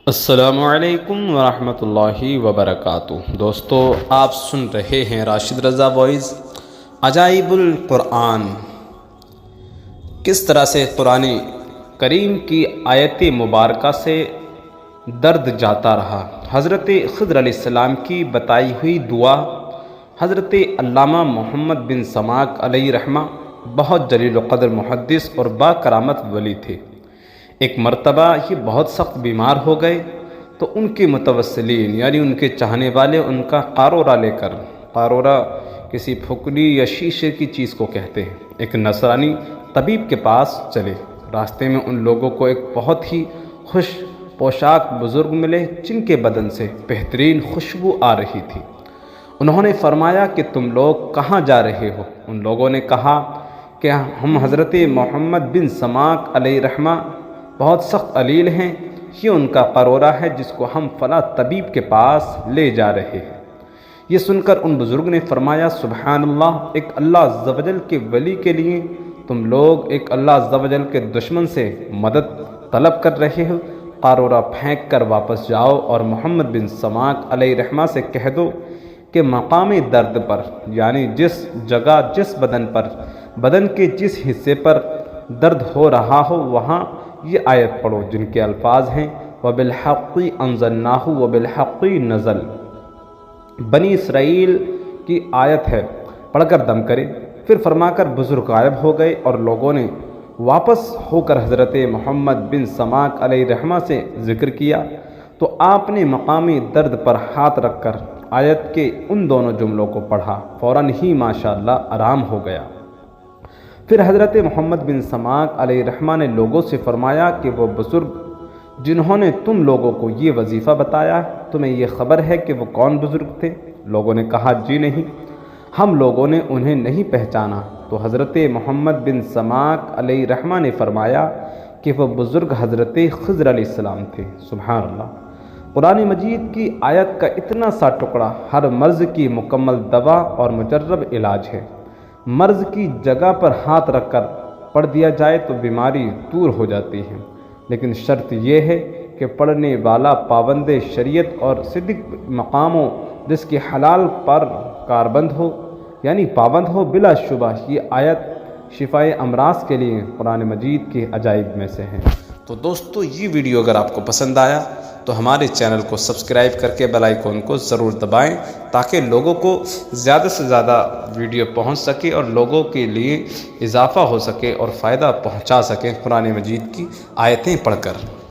السلام علیکم ورحمۃ اللہ وبرکاتہ۔ دوستو، آپ سن رہے ہیں راشد رضا وائز عجائب القرآن۔ کس طرح سے قرآن کریم کی آیت مبارکہ سے درد جاتا رہا۔ حضرت خضر علیہ السلام کی بتائی ہوئی دعا۔ حضرت علامہ محمد بن سماک علیہ رحمہ بہت جلیل القدر محدث اور با کرامت ولی تھے۔ ایک مرتبہ یہ بہت سخت بیمار ہو گئے تو ان کے متوسلین یعنی ان کے چاہنے والے ان کا قارورہ لے کر، قارورہ کسی پھکڑی یا شیشے کی چیز کو کہتے ہیں، ایک نصرانی طبیب کے پاس چلے۔ راستے میں ان لوگوں کو ایک بہت ہی خوش پوشاک بزرگ ملے جن کے بدن سے بہترین خوشبو آ رہی تھی۔ انہوں نے فرمایا کہ تم لوگ کہاں جا رہے ہو؟ ان لوگوں نے کہا کہ ہم حضرت محمد بن سماک علیہ رحمہ بہت سخت علیل ہیں، یہ ان کا قارورہ ہے جس کو ہم فلاں طبیب کے پاس لے جا رہے ہیں۔ یہ سن کر ان بزرگ نے فرمایا سبحان اللہ، ایک اللہ عز و جل کے ولی کے لیے تم لوگ ایک اللہ عز و جل کے دشمن سے مدد طلب کر رہے ہو۔ قارورہ پھینک کر واپس جاؤ اور محمد بن سماک علیہ رحمہ سے کہہ دو کہ مقام درد پر، یعنی جس جگہ جس بدن کے جس حصے پر درد ہو رہا ہو وہاں یہ آیت پڑھو جن کے الفاظ ہیں وَبِالْحَقِّ أَنزَلْنَاهُ وَبِالْحَقِّ نَزَلَ۔ بنی اسرائیل کی آیت ہے، پڑھ کر دم کرے۔ پھر فرما کر بزرگ غائب ہو گئے اور لوگوں نے واپس ہو کر حضرت محمد بن سماک علیہ رحمہ سے ذکر کیا تو آپ نے مقامی درد پر ہاتھ رکھ کر آیت کے ان دونوں جملوں کو پڑھا، فوراً ہی ماشاءاللہ آرام ہو گیا۔ پھر حضرت محمد بن سماک علیہ رحمہ نے لوگوں سے فرمایا کہ وہ بزرگ جنہوں نے تم لوگوں کو یہ وظیفہ بتایا تمہیں یہ خبر ہے کہ وہ کون بزرگ تھے؟ لوگوں نے کہا جی نہیں، ہم لوگوں نے انہیں نہیں پہچانا۔ تو حضرت محمد بن سماک علیہ رحمہ نے فرمایا کہ وہ بزرگ حضرت خضر علیہ السلام تھے۔ سبحان اللہ! قرآن مجید کی آیت کا اتنا سا ٹکڑا ہر مرض کی مکمل دوا اور مجرب علاج ہے۔ مرض کی جگہ پر ہاتھ رکھ کر پڑھ دیا جائے تو بیماری دور ہو جاتی ہے، لیکن شرط یہ ہے کہ پڑھنے والا پابند شریعت اور صدق مقاموں جس کی حلال پر کاربند ہو، یعنی پابند ہو۔ بلا شبہ یہ آیت شفائے امراض کے لیے قرآن مجید کے عجائب میں سے ہے۔ تو دوستو، یہ ویڈیو اگر آپ کو پسند آیا تو ہمارے چینل کو سبسکرائب کر کے بیل آئیکن کو ضرور دبائیں تاکہ لوگوں کو زیادہ سے زیادہ ویڈیو پہنچ سکے اور لوگوں کے لیے اضافہ ہو سکے اور فائدہ پہنچا سکیں قرآن مجید کی آیتیں پڑھ کر۔